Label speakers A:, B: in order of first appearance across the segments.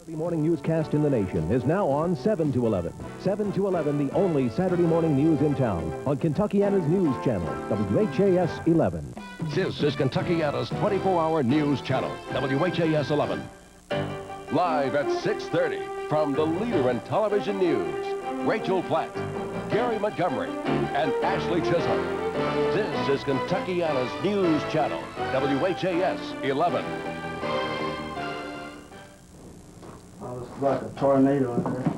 A: The morning newscast in the nation is now on 7 to 11. 7 to 11, the only Saturday morning news in town on Kentuckiana's news channel, WHAS 11.
B: This is Kentuckiana's 24-hour news channel, WHAS 11. Live at 6:30 from the leader in television news, Rachel Platt, Gary Montgomery, and Ashley Chisholm. This is Kentuckiana's news channel, WHAS 11.
C: It's like a tornado in there.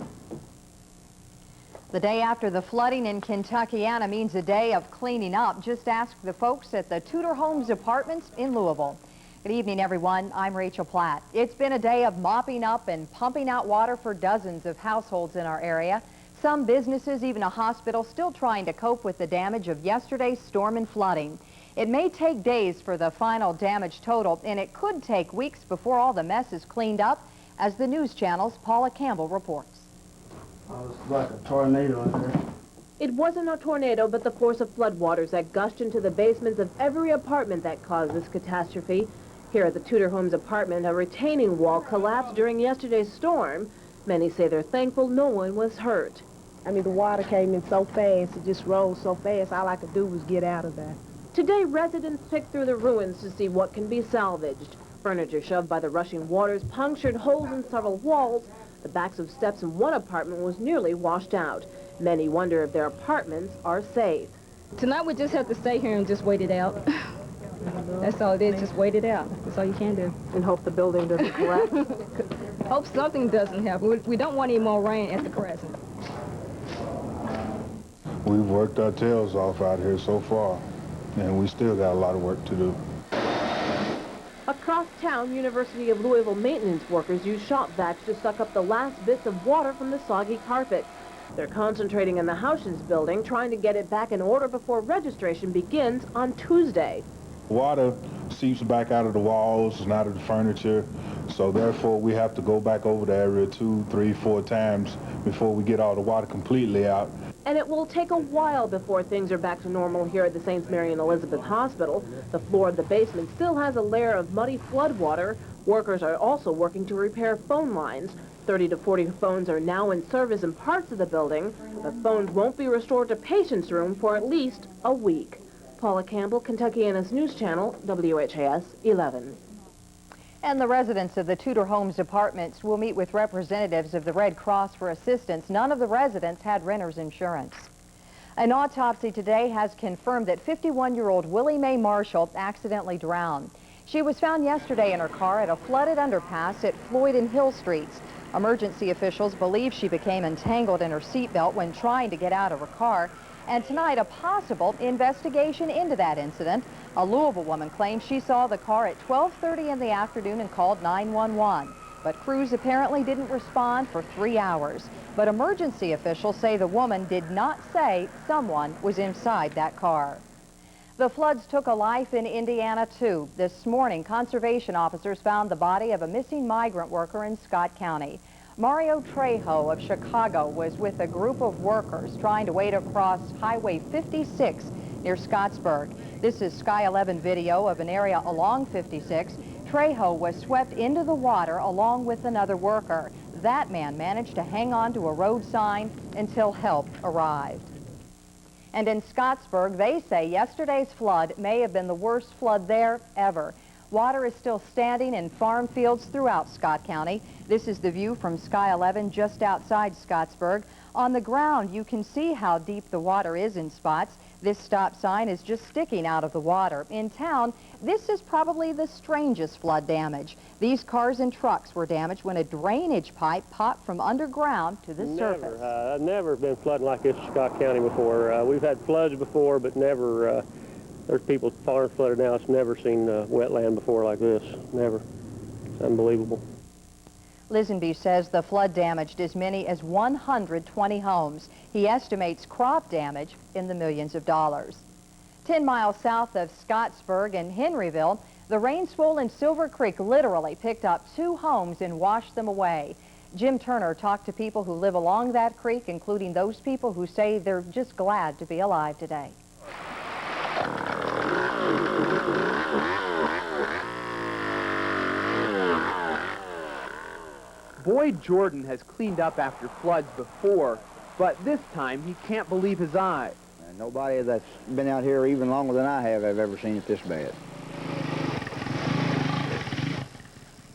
D: The day after the flooding in Kentuckiana means a day of cleaning up. Just ask the folks at the Tudor Homes Apartments in Louisville. Good evening, everyone. I'm Rachel Platt. It's been a day of mopping up and pumping out water for dozens of households in our area. Some businesses, even a hospital, still trying to cope with the damage of yesterday's storm and flooding. It may take days for the final damage total, and it could take weeks before all the mess is cleaned up, as the news channel's Paula Campbell reports.
C: It's like a tornado in there.
E: It wasn't a tornado, but the force of floodwaters that gushed into the basements of every apartment that caused this catastrophe. Here at the Tudor Homes apartment, a retaining wall collapsed during yesterday's storm. Many say they're thankful no one was hurt.
F: I mean, the water came in so fast, it just rose so fast, all I could do was get out of there.
E: Today, residents picked through the ruins to see what can be salvaged. Furniture shoved by the rushing waters punctured holes in several walls. The backs of steps in one apartment was nearly washed out. Many wonder if their apartments are safe.
G: Tonight we just have to stay here and just wait it out. That's all it is, just wait it out. That's all you can do.
E: And hope the building doesn't collapse.
G: Hope something doesn't happen. We don't want any more rain at the present.
H: We've worked our tails off out here so far, and we still got a lot of work to do.
E: Across town, University of Louisville maintenance workers use shop vacs to suck up the last bits of water from the soggy carpet. They're concentrating in the Houses building, trying to get it back in order before registration begins on Tuesday.
H: Water seeps back out of the walls and out of the furniture, so therefore we have to go back over the area 2, 3, 4 times before we get all the water completely out.
E: And it will take a while before things are back to normal here at the St. Mary and Elizabeth Hospital. The floor of the basement still has a layer of muddy floodwater. Workers are also working to repair phone lines. 30 to 40 phones are now in service in parts of the building. The phones won't be restored to patients' room for at least a week. Paula Campbell, Kentuckiana's News Channel, WHAS 11.
D: And the residents of the Tudor Homes Apartments will meet with representatives of the Red Cross for assistance. None of the residents had renter's insurance. An autopsy today has confirmed that 51-year-old Willie Mae Marshall accidentally drowned. She was found yesterday in her car at a flooded underpass at Floyd and Hill Streets. Emergency officials believe she became entangled in her seatbelt when trying to get out of her car. And tonight, a possible investigation into that incident. A Louisville woman claims she saw the car at 12:30 in the afternoon and called 911. But crews apparently didn't respond for 3 hours. But emergency officials say the woman did not say someone was inside that car. The floods took a life in Indiana, too. This morning, conservation officers found the body of a missing migrant worker in Scott County. Mario Trejo of Chicago was with a group of workers trying to wade across Highway 56 near Scottsburg. This is Sky 11 video of an area along 56. Trejo was swept into the water along with another worker. That man managed to hang on to a road sign until help arrived. And in Scottsburg, they say yesterday's flood may have been the worst flood there ever. Water is still standing in farm fields throughout Scott County. This is the view from Sky 11 just outside Scottsburg. On the ground, you can see how deep the water is in spots. This stop sign is just sticking out of the water. In town, this is probably the strangest flood damage. These cars and trucks were damaged when a drainage pipe popped from underground to the surface.
I: I've never been flooding like this in Scott County before. We've had floods before, but never. There's people's farms flooded now. It's never seen wetland before like this. Never. It's unbelievable.
D: Lisenby says the flood damaged as many as 120 homes. He estimates crop damage in the millions of dollars. 10 miles south of Scottsburg and Henryville, the rain-swollen Silver Creek literally picked up 2 homes and washed them away. Jim Turner talked to people who live along that creek, including those people who say they're just glad to be alive today.
J: Boyd Jordan has cleaned up after floods before, but this time he can't believe his eyes.
K: Nobody that's been out here even longer than I have ever seen it this bad.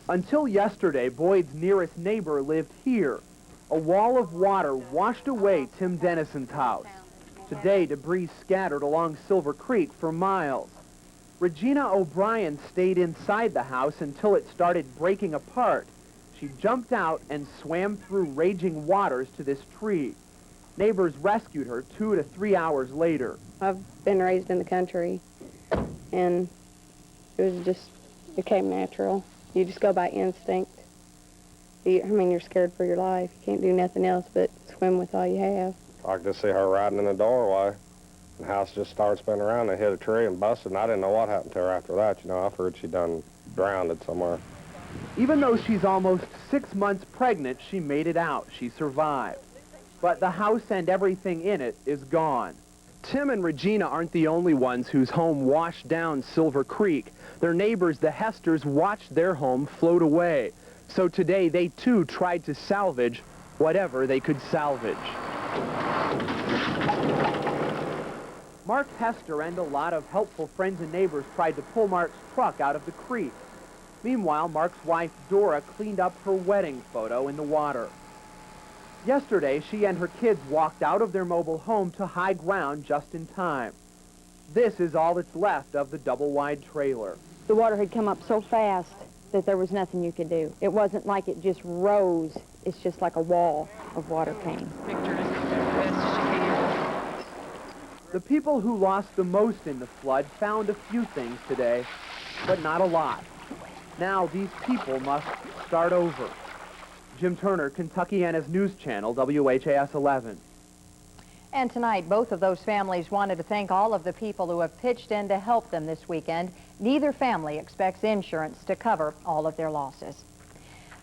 J: Until yesterday, Boyd's nearest neighbor lived here. A wall of water washed away Tim Dennison's house. Today, debris scattered along Silver Creek for miles. Regina O'Brien stayed inside the house until it started breaking apart. She jumped out and swam through raging waters to this tree. Neighbors rescued her 2 to 3 hours later.
L: I've been raised in the country, and it came natural. You just go by instinct. You're scared for your life. You can't do nothing else but swim with all you have.
M: I could just see her riding in the doorway. The house just started spinning around. They hit a tree and busted, and I didn't know what happened to her after that. You know, I've heard she done drowned somewhere.
J: Even though she's almost 6 months pregnant, she made it out. She survived. But the house and everything in it is gone. Tim and Regina aren't the only ones whose home washed down Silver Creek. Their neighbors, the Hesters, watched their home float away. So today, they too tried to salvage whatever they could salvage. Mark Hester and a lot of helpful friends and neighbors tried to pull Mark's truck out of the creek. Meanwhile, Mark's wife, Dora, cleaned up her wedding photo in the water. Yesterday, she and her kids walked out of their mobile home to high ground just in time. This is all that's left of the double-wide trailer.
D: The water had come up so fast that there was nothing you could do. It wasn't like it just rose. It's just like a wall of water came.
J: The people who lost the most in the flood found a few things today, but not a lot. Now these people must start over. Jim Turner, Kentuckiana's News Channel, WHAS 11.
D: And tonight, both of those families wanted to thank all of the people who have pitched in to help them this weekend. Neither family expects insurance to cover all of their losses.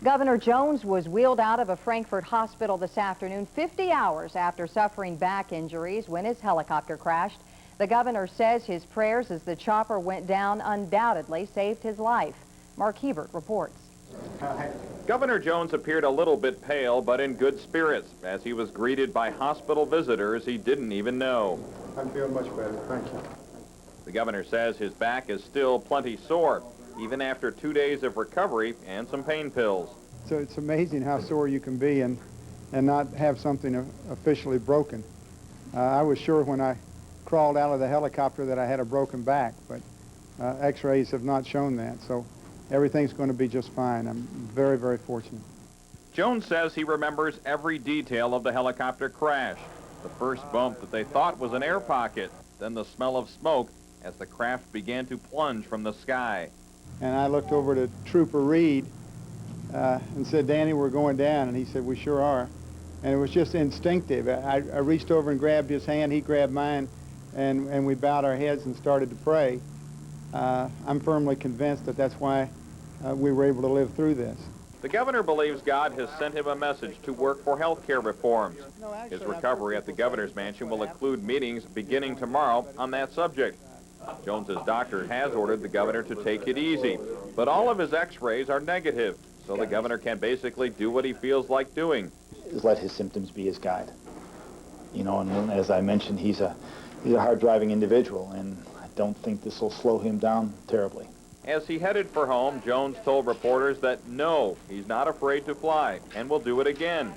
D: Governor Jones was wheeled out of a Frankfort hospital this afternoon 50 hours after suffering back injuries when his helicopter crashed. The governor says his prayers as the chopper went down undoubtedly saved his life. Mark Hebert reports.
N: Governor Jones appeared a little bit pale, but in good spirits, as he was greeted by hospital visitors he didn't even know.
O: I'm feeling much better, thank you.
N: The governor says his back is still plenty sore, even after 2 days of recovery and some pain pills.
O: So it's amazing how sore you can be and not have something officially broken. I was sure when I crawled out of the helicopter that I had a broken back, but x-rays have not shown that, so everything's going to be just fine. I'm very, very fortunate.
N: Jones says he remembers every detail of the helicopter crash. The first bump that they thought was an air pocket, then the smell of smoke as the craft began to plunge from the sky.
O: And I looked over to Trooper Reed and said, "Danny, we're going down." And he said, "We sure are." And it was just instinctive. I reached over and grabbed his hand, he grabbed mine, and we bowed our heads and started to pray. I'm firmly convinced that that's why we were able to live through this.
N: The governor believes God has sent him a message to work for health care reforms. His recovery at the governor's mansion will include meetings beginning tomorrow on that subject. Jones's doctor has ordered the governor to take it easy, but all of his x-rays are negative, so the governor can basically do what he feels like doing.
P: Let his symptoms be his guide. You know, and as I mentioned, he's a hard-driving individual, and I don't think this will slow him down terribly.
N: As he headed for home, Jones told reporters that no, he's not afraid to fly and will do it again.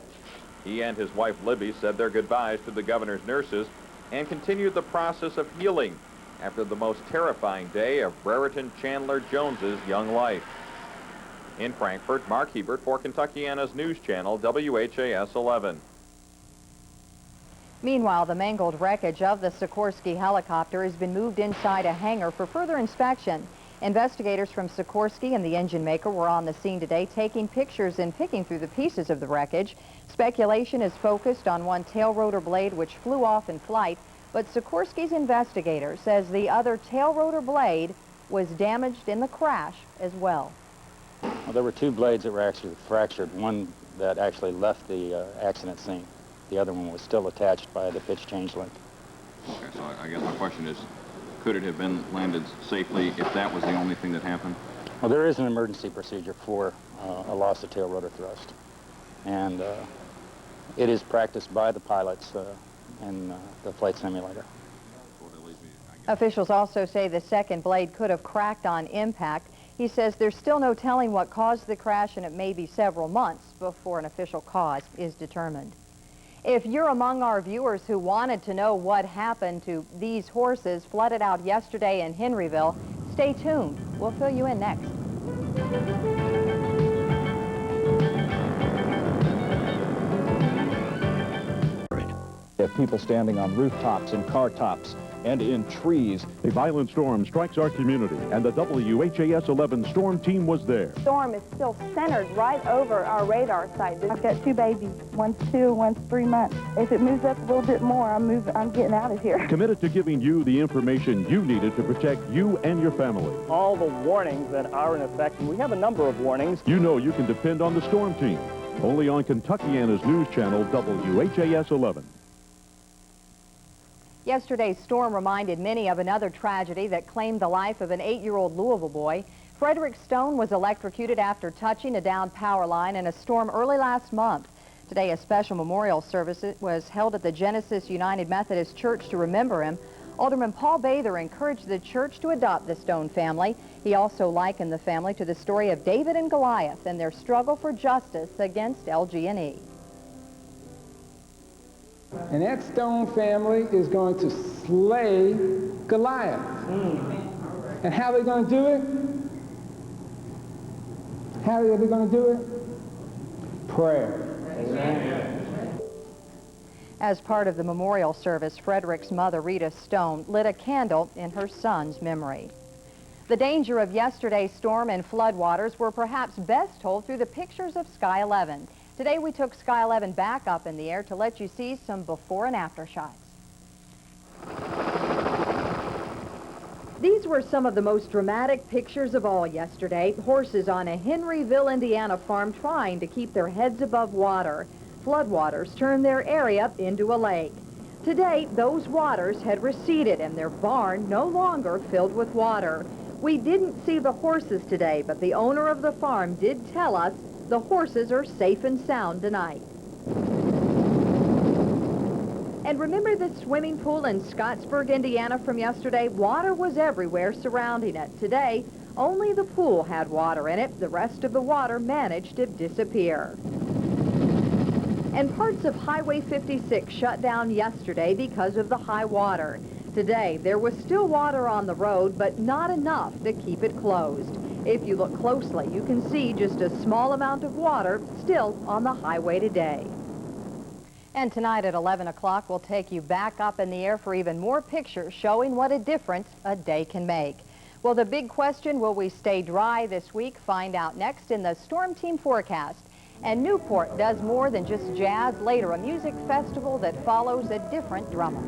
N: He and his wife Libby said their goodbyes to the governor's nurses and continued the process of healing after the most terrifying day of Brereton Chandler Jones's young life. In Frankfort, Mark Hebert for Kentuckiana's News Channel, WHAS 11.
D: Meanwhile, the mangled wreckage of the Sikorsky helicopter has been moved inside a hangar for further inspection. Investigators from Sikorsky and the engine maker were on the scene today taking pictures and picking through the pieces of the wreckage. Speculation is focused on one tail rotor blade which flew off in flight, but Sikorsky's investigator says the other tail rotor blade was damaged in the crash as well.
Q: Well, there were two blades that were actually fractured, one that actually left the accident scene. The other one was still attached by the pitch change link.
N: Okay, so I guess my question is, could it have been landed safely if that was the only thing that happened?
Q: Well, there is an emergency procedure for a loss of tail rotor thrust. and it is practiced by the pilots in the flight simulator.
D: Officials also say the second blade could have cracked on impact. He says there's still no telling what caused the crash, and it may be several months before an official cause is determined. If you're among our viewers who wanted to know what happened to these horses flooded out yesterday in Henryville, stay tuned. We'll fill you in next.
R: Have people standing on rooftops and car tops and in trees.
S: A violent storm strikes our community, and the WHAS-11 storm team was there.
T: The storm is still centered right over our radar site. I've got two babies. One's 2, one's 3 months. If it moves up a little bit more, I'm getting out of here.
S: Committed to giving you the information you needed to protect you and your family.
U: All the warnings that are in effect, and we have a number of warnings.
S: You know you can depend on the storm team. Only on Kentuckiana's news channel, WHAS-11.
D: Yesterday's storm reminded many of another tragedy that claimed the life of an 8-year-old Louisville boy. Frederick Stone was electrocuted after touching a downed power line in a storm early last month. Today, a special memorial service was held at the Genesis United Methodist Church to remember him. Alderman Paul Bather encouraged the church to adopt the Stone family. He also likened the family to the story of David and Goliath and their struggle for justice against LG&E.
V: And that Stone family is going to slay Goliath. And how are they going to do it? How are they going to do it? Prayer. Amen.
D: As part of the memorial service, Frederick's mother, Rita Stone, lit a candle in her son's memory. The danger of yesterday's storm and floodwaters were perhaps best told through the pictures of Sky 11. Today we took Sky 11 back up in the air to let you see some before and after shots. These were some of the most dramatic pictures of all yesterday. Horses on a Henryville, Indiana farm trying to keep their heads above water. Floodwaters turned their area into a lake. Today, those waters had receded and their barn no longer filled with water. We didn't see the horses today, but the owner of the farm did tell us the horses are safe and sound tonight. And remember the swimming pool in Scottsburg, Indiana from yesterday? Water was everywhere surrounding it. Today, only the pool had water in it. The rest of the water managed to disappear. And parts of Highway 56 shut down yesterday because of the high water. Today, there was still water on the road, but not enough to keep it closed. If you look closely, you can see just a small amount of water still on the highway today. And tonight at 11 o'clock, we'll take you back up in the air for even more pictures showing what a difference a day can make. Well, the big question, will we stay dry this week? Find out next in the Storm Team forecast. And Newport does more than just jazz. Later, a music festival that follows a different drummer.